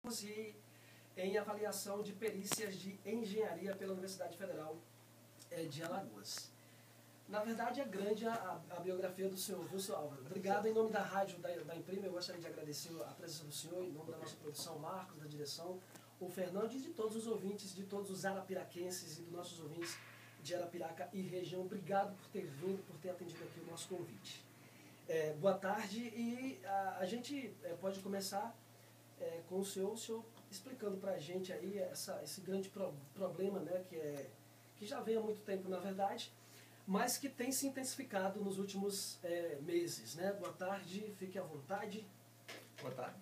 e em avaliação de perícias de engenharia pela Universidade Federal de Alagoas. Na verdade, é grande a biografia do senhor, viu, senhor Álvaro? Obrigado. Em nome da rádio da Imprima, eu gostaria de agradecer a presença do senhor, em nome da nossa produção, Marcos, da direção, o Fernando e de todos os ouvintes, de todos os arapiraquenses e dos nossos ouvintes de Arapiraca e região. Obrigado por ter vindo, por ter atendido aqui o nosso convite. Boa tarde, e a gente pode começar com o senhor explicando para a gente aí esse grande problema, né, que já vem há muito tempo, na verdade, mas que tem se intensificado nos últimos meses, né? Boa tarde, fique à vontade. Boa tarde.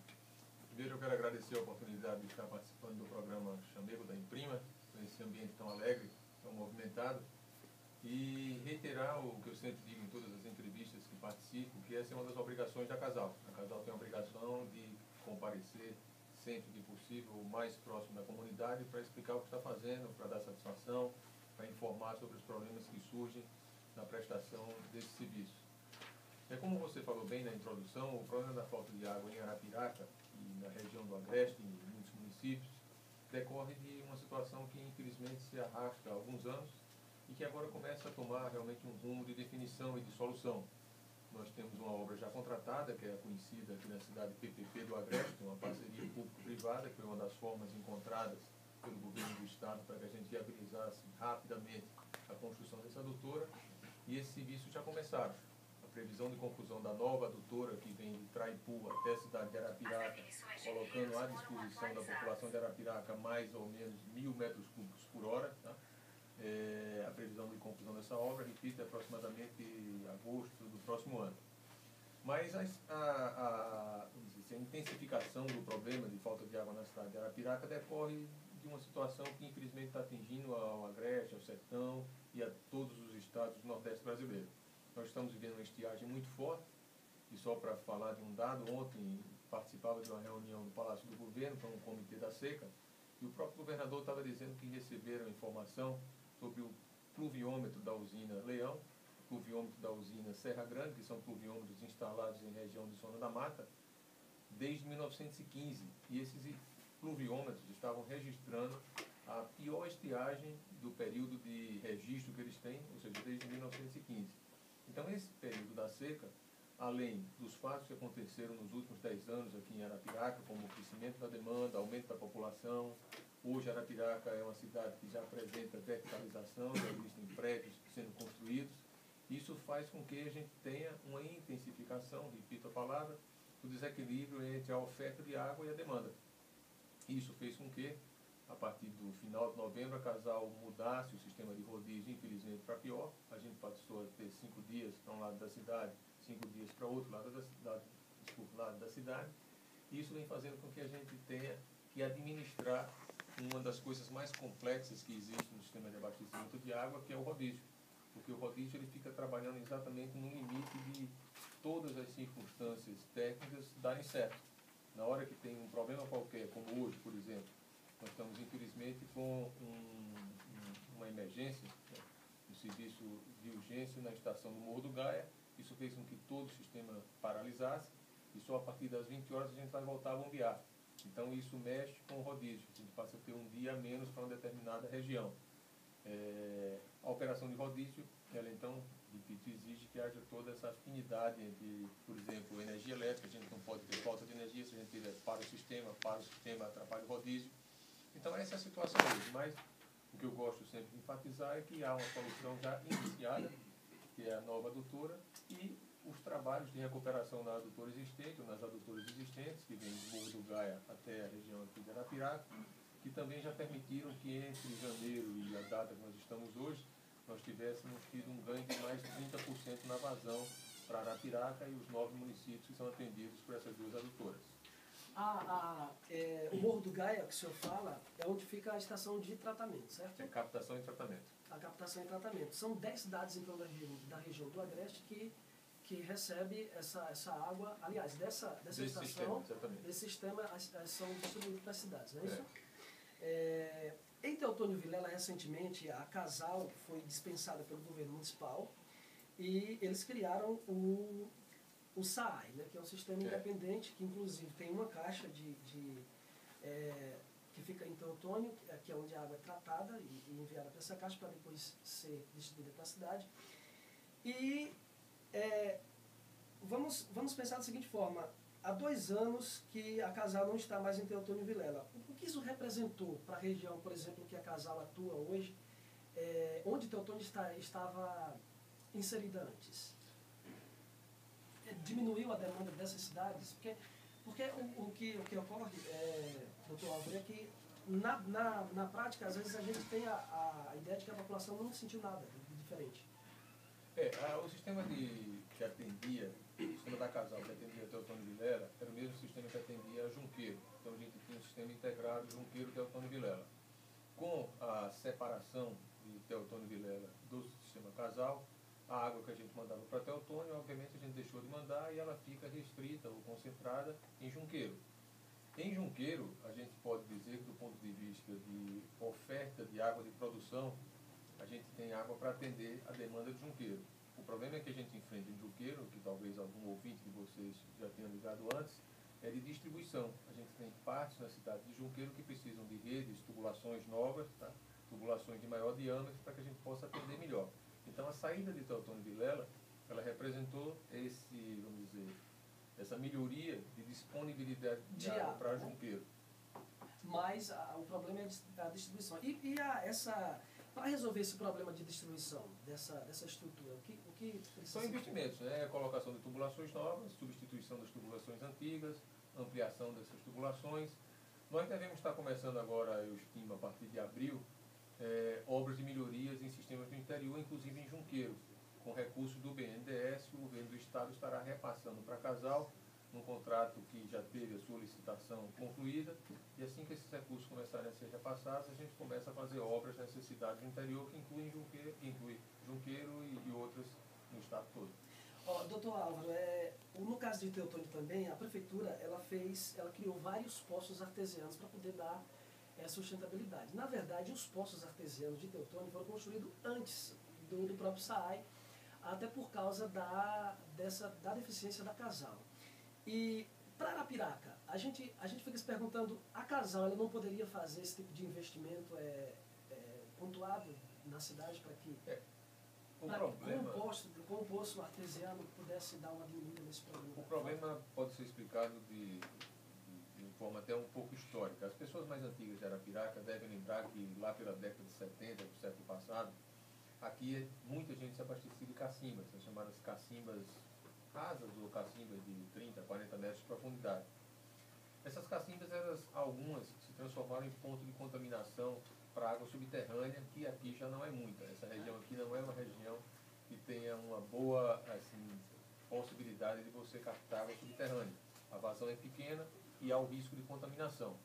Primeiro eu quero agradecer a oportunidade de estar participando do programa Chamego da Imprima, nesse ambiente tão alegre, tão movimentado, e reiterar o que eu sempre digo em todas as entrevistas que participo, que essa é uma das obrigações da Casal. A Casal tem a obrigação de comparecer sempre que possível, o mais próximo da comunidade, para explicar o que está fazendo, para dar satisfação, para informar sobre os problemas que surgem na prestação desse serviço. Como você falou bem na introdução, o problema da falta de água em Arapiraca e na região do Agreste, em muitos municípios, decorre de uma situação que infelizmente se arrasta há alguns anos e que agora começa a tomar realmente um rumo de definição e de solução. Nós temos uma obra já contratada, que é conhecida aqui na cidade PPP do Agreste, uma parceria público-privada, que foi uma das formas encontradas pelo governo do estado para que a gente viabilizasse rapidamente a construção dessa adutora, e esse serviço já começaram. A previsão de conclusão da nova adutora, que vem de Traipu até a cidade de Arapiraca, colocando à disposição da população de Arapiraca mais ou menos 1.000 metros cúbicos por hora, tá? A previsão de conclusão dessa obra, repito, é aproximadamente agosto do próximo ano. Mas a intensificação do problema de falta de água na cidade de Arapiraca decorre de uma situação que infelizmente está atingindo ao Agreste, ao Sertão e a todos os estados do Nordeste brasileiro. Nós estamos vivendo uma estiagem muito forte, e só para falar de um dado, ontem participava de uma reunião no Palácio do Governo com o Comitê da Seca, e o próprio governador estava dizendo que receberam informação sobre o pluviômetro da usina Leão, o pluviômetro da usina Serra Grande, que são pluviômetros instalados em região de Zona da Mata, desde 1915, e esses pluviômetros estavam registrando a pior estiagem do período de registro que eles têm, ou seja, desde 1915. Então, esse período da seca, além dos fatos que aconteceram nos últimos 10 anos aqui em Arapiraca, como o crescimento da demanda, aumento da população, hoje Arapiraca é uma cidade que já apresenta verticalização, já existem prédios sendo construídos, isso faz com que a gente tenha uma intensificação, repito a palavra, do desequilíbrio entre a oferta de água e a demanda. Isso fez com que, a partir do final de novembro, a Casal mudasse o sistema de rodízio, infelizmente, para pior. A gente passou a ter 5 dias para um lado da cidade, 5 dias para outro lado da cidade. Isso vem fazendo com que a gente tenha que administrar uma das coisas mais complexas que existe no sistema de abastecimento de água, que é o rodízio. Porque o rodízio ele fica trabalhando exatamente no limite de todas as circunstâncias técnicas darem certo. Na hora que tem um problema qualquer, como hoje, por exemplo, nós estamos, infelizmente, com uma emergência, né, no serviço de urgência na estação do Morro do Gaia. Isso fez com que todo o sistema paralisasse e só a partir das 20 horas a gente vai voltar a bombear. Então, isso mexe com o rodízio. A gente passa a ter um dia a menos para uma determinada região. A operação de rodízio, ela, então, repito, exige que haja toda essa afinidade entre, por exemplo, energia elétrica. A gente não pode ter falta de energia se a gente tiver para o sistema atrapalha o rodízio. Então, essa é a situação hoje, mas o que eu gosto sempre de enfatizar é que há uma solução já iniciada, que é a nova adutora, e os trabalhos de recuperação na adutora existente, ou nas adutoras existentes, que vêm do Morro do Gaia até a região aqui de Arapiraca, que também já permitiram que entre janeiro e a data que nós estamos hoje, nós tivéssemos tido um ganho de mais de 30% na vazão para Arapiraca e os 9 municípios que são atendidos por essas 2 adutoras. O Morro do Gaia, que o senhor fala, é onde fica a estação de tratamento, certo? É captação e tratamento. A captação e tratamento. São 10 cidades, então, da região do Agreste que recebe essa água, aliás, dessa estação, desse sistema, são distribuídos para as cidades, não é isso? Em Teotônio Vilela, recentemente, a Casal foi dispensada pelo governo municipal e eles criaram o SAAI, né, que é um sistema independente, que inclusive tem uma caixa Teotônio, que é onde a água é tratada e enviada para essa caixa para depois ser distribuída para a cidade. E vamos pensar da seguinte forma: há 2 anos que a Casal não está mais em Teotônio e Vilela. O que isso representou para a região, por exemplo, que a Casal atua hoje, onde Teotônio estava inserida antes? Diminuiu a demanda dessas cidades? Porque o que ocorre, doutor Álvaro, é que na prática, às vezes a gente tem a ideia de que a população não sentiu nada de diferente. O sistema que atendia, o sistema da Casal que atendia Teotônio e Vilela, era o mesmo sistema que atendia Junqueiro. Então a gente tinha um sistema integrado Junqueiro-Teotônio e Vilela. Com a separação de Teotônio e Vilela do sistema Casal, a água que a gente mandava para Teotônio, obviamente a gente deixou de mandar e ela fica restrita ou concentrada em Junqueiro. Em Junqueiro, a gente pode dizer que do ponto de vista de oferta de água de produção, a gente tem água para atender a demanda de Junqueiro. O problema é que a gente enfrenta em Junqueiro, que talvez algum ouvinte de vocês já tenha ligado antes, é de distribuição. A gente tem partes na cidade de Junqueiro que precisam de redes, tubulações novas, tá? Tubulações de maior diâmetro para que a gente possa atender melhor. Então a saída de Teotônio e Vilela, ela representou essa melhoria de disponibilidade de água para Junqueiro. Mas o problema é a distribuição. Para resolver esse problema de distribuição dessa estrutura, o que precisa? São investimentos, né? Colocação de tubulações novas, substituição das tubulações antigas, ampliação dessas tubulações. Nós devemos estar começando agora, eu estimo, a partir de abril, obras de melhorias em sistemas do interior, inclusive em Junqueiro. Com recursos do BNDES, o governo do Estado estará repassando para Casal, num contrato que já teve a sua licitação concluída, e assim que esses recursos começarem a ser repassados, a gente começa a fazer obras nessas cidades do interior, que inclui Junqueiro e outras no estado todo. Doutor Álvaro, no caso de Teotônio também, a prefeitura ela criou vários poços artesianos para poder dar sustentabilidade. Na verdade, os poços artesianos de Teotônio foram construídos antes do próprio SAAI, até por causa da deficiência da Casal. E para Arapiraca, a gente fica se perguntando, a Casal ela não poderia fazer esse tipo de investimento pontuado na cidade para que com um poço artesiano pudesse dar uma diminuída nesse problema? O problema pode ser explicado de forma até um pouco histórica. As pessoas mais antigas de Arapiraca devem lembrar que lá pela década de 70, do século passado, aqui muita gente se abastecia de cacimbas, as chamadas cacimbas rasas ou cacimbas de 30, 40 metros de profundidade. Essas cacimbas, algumas se transformaram em ponto de contaminação para água subterrânea, que aqui já não é muita. Essa região aqui não é uma região que tenha uma boa possibilidade de você captar água subterrânea. A vazão é pequena e há o risco de contaminação.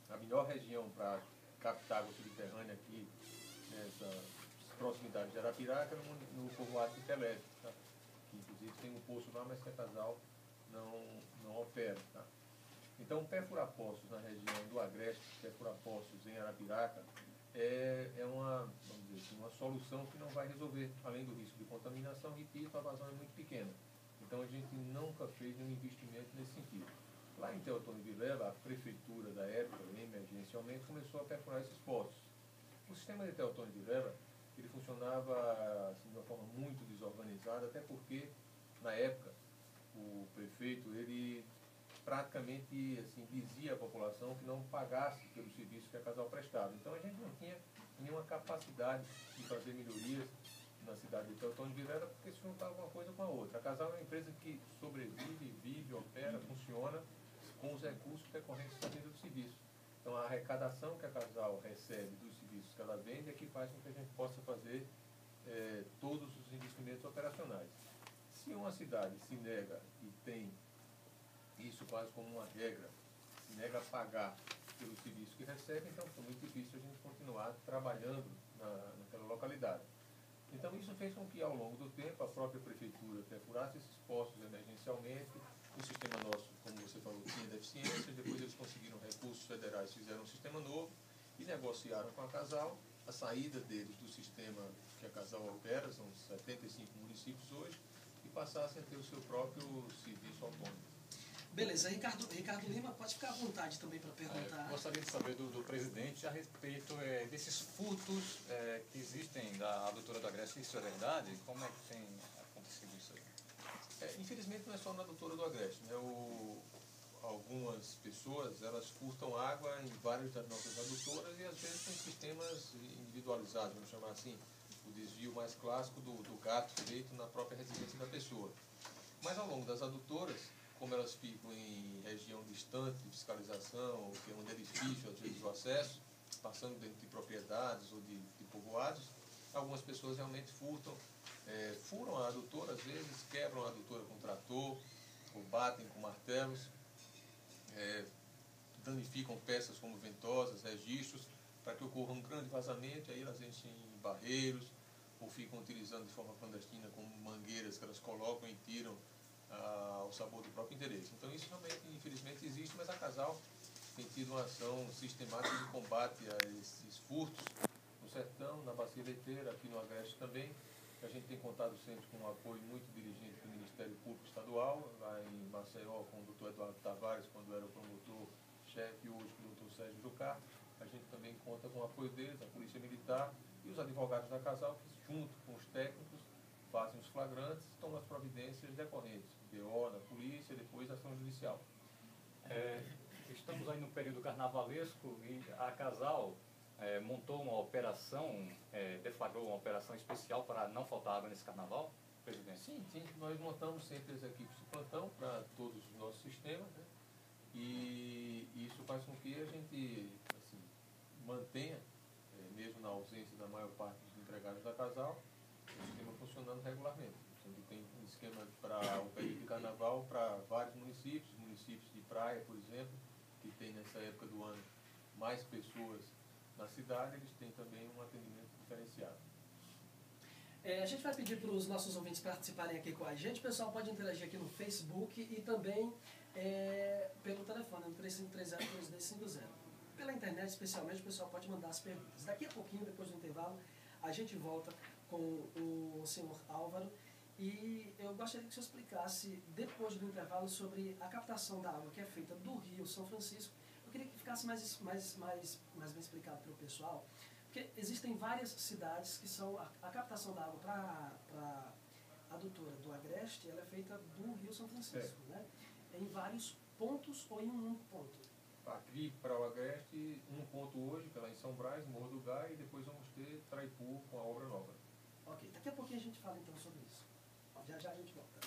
A melhor região para captar água subterrânea aqui, nessa proximidade de Arapiraca, é no povoado de Telésio, tá? Que inclusive tem um poço lá, mas que a Casal não opera. Tá? Então, perfurar poços na região do Agreste, perfurar poços em Arapiraca, é uma solução que não vai resolver, além do risco de contaminação, repito, a vazão é muito pequena. Então, a gente nunca fez nenhum investimento nesse sentido. Lá em Teotônio e Vilela, a prefeitura da época, emergencialmente, começou a perfurar esses poços. O sistema de Teotônio e Vilela, ele funcionava de uma forma muito desorganizada, até porque, na época, o prefeito, ele praticamente dizia à população que não pagasse pelo serviço que a Casal prestava. Então, a gente não tinha nenhuma capacidade de fazer melhorias na cidade de Teotônio e Vilela, porque se juntava uma coisa com a outra. A Casal é uma empresa que sobrevive, vive, opera, funciona com os recursos decorrentes da venda do serviço. Então, a arrecadação que a Casal recebe dos serviços que ela vende é que faz com que a gente possa fazer todos os investimentos operacionais. Se uma cidade se nega e tem isso quase como uma regra, se nega a pagar pelo serviço que recebe, então fica muito difícil a gente continuar trabalhando naquela localidade. Então isso fez com que ao longo do tempo a própria prefeitura perfurasse esses postos emergencialmente, o sistema nosso, como você falou, tinha deficiências, depois eles conseguiram recursos federais, fizeram um sistema novo e negociaram com a Casal a saída deles do sistema que a Casal opera, são 75 municípios hoje, e passassem a ter o seu próprio serviço autônomo. Beleza, Ricardo Lima, pode ficar à vontade também para perguntar. Gostaria de saber do presidente a respeito desses furtos que existem da adutora do Agreste. Isso é verdade? Como é que tem acontecido isso aí? Infelizmente não é só na adutora do Agreste, né? Algumas pessoas, elas furtam água em várias das nossas adutoras e às vezes tem sistemas individualizados, vamos chamar assim, o desvio mais clássico do gato feito na própria residência da pessoa. Mas ao longo das adutoras, como elas ficam em região distante de fiscalização, ou que é onde é difícil às vezes o acesso, passando dentro de propriedades ou de povoados, algumas pessoas realmente furam a adutora, às vezes quebram a adutora com trator, ou batem com martelos, danificam peças como ventosas, registros, para que ocorra um grande vazamento, e aí elas enchem em barreiros, ou ficam utilizando de forma clandestina como mangueiras que elas colocam e tiram ao sabor do próprio interesse. Então isso realmente, infelizmente, existe, mas a Casal tem tido uma ação sistemática de combate a esses furtos no sertão, na bacia leiteira, aqui no Agreste também. A gente tem contado sempre com um apoio muito diligente do Ministério Público Estadual, lá em Maceió, com o doutor Eduardo Tavares, quando era o promotor-chefe, e hoje com o doutor Sérgio Jucá. A gente também conta com o apoio deles, a Polícia Militar e os advogados da Casal, que junto com os técnicos fazem os flagrantes e tomam as providências decorrentes, BO na polícia, depois ação judicial. Estamos aí no período carnavalesco e a Casal montou uma operação, deflagrou uma operação especial para não faltar água nesse carnaval, presidente? Sim, nós montamos sempre as equipes de plantão para todos os nossos sistemas, né? E isso faz com que a gente mantenha, mesmo na ausência da maior parte dos empregados da Casal, o sistema funcionando regularmente. A gente tem um esquema para o período de carnaval para vários municípios de praia, por exemplo, que tem nessa época do ano mais pessoas na cidade, eles têm também um atendimento diferenciado. A gente vai pedir para os nossos ouvintes participarem aqui com a gente. O pessoal pode interagir aqui no Facebook e também pelo telefone, no 3530-2250. Pela internet, especialmente, o pessoal pode mandar as perguntas. Daqui a pouquinho, depois do intervalo, a gente volta com o senhor Álvaro. E eu gostaria que o senhor explicasse, depois do intervalo, sobre a captação da água que é feita do Rio São Francisco. Eu queria que ficasse mais bem explicado para o pessoal, porque existem várias cidades que são a captação da água para a adutora do Agreste, ela é feita do Rio São Francisco, né? Em vários pontos ou em um único ponto. Aqui para o Agreste, um ponto hoje, que é lá em São Brás, Morro do Gai, e depois vamos ter Traipu com a obra nova. Ok, daqui a pouquinho a gente fala então sobre isso. Já a gente volta.